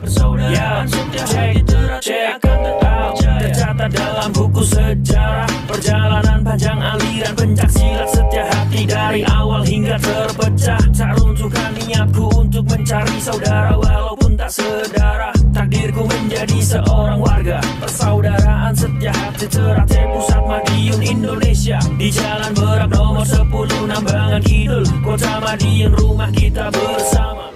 Persaudaraan cek akan tetap tercatat dalam buku sejarah. Perjalanan panjang aliran pencak silat setia hati dari awal hingga terpecah. Tak runtuhkan niatku untuk mencari saudara walaupun tak sedara. Takdirku menjadi seorang warga. Persaudaraan setia hati Ternate Pusat Madiun Indonesia. Di Jalan Berak nomor 10 Nambangan Kidul, Kota Madiun, rumah kita bersama.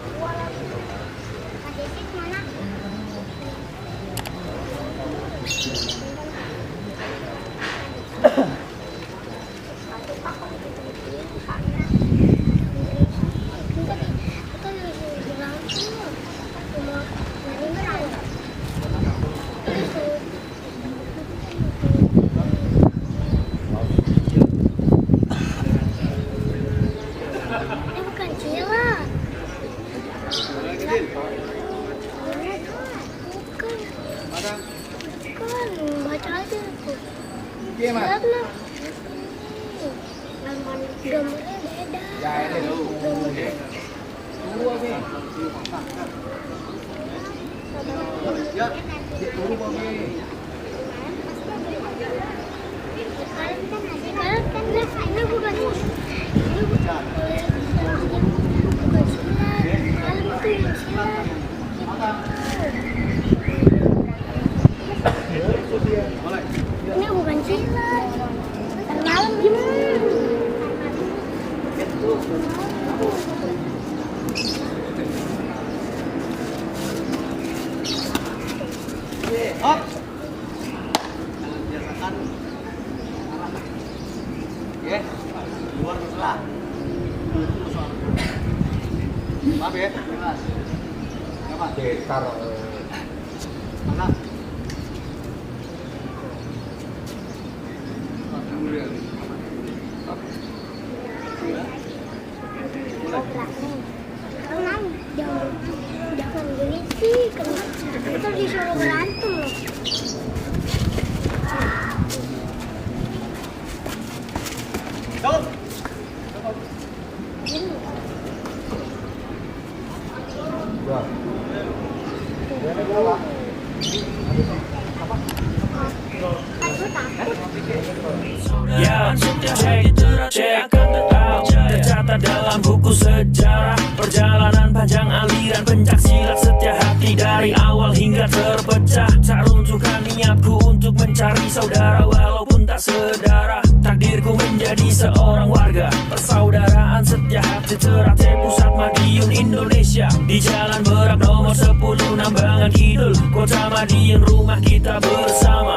Baca aja tuh. Lihat lah. Gambarnya beda. Ya ini dulu. Tunggu Abi. Ya, tunggu Abi. Sekarang kan ini bukan silat. Malam itu yang silat. Ini bukan silat. Malam gimana? Up. Ya, luar setelah. Maaf ya. Apa? Dekar. Mana? Tenang, jangan berisik. Kita disuruh berantem loh. Stop. Ya. Cek akan tetap tercatat dalam buku sejarah. Perjalanan panjang aliran pencak silat setia hati dari awal hingga terpecah. Tak runtuhkan niatku untuk mencari saudara walaupun tak sedara. Takdirku menjadi seorang warga. Persaudaraan setia hati Ternate Pusat Madiun Indonesia. Di Jalan Berak nomor 10 Nambangan Kidul, Kota Madiun, rumah kita bersama.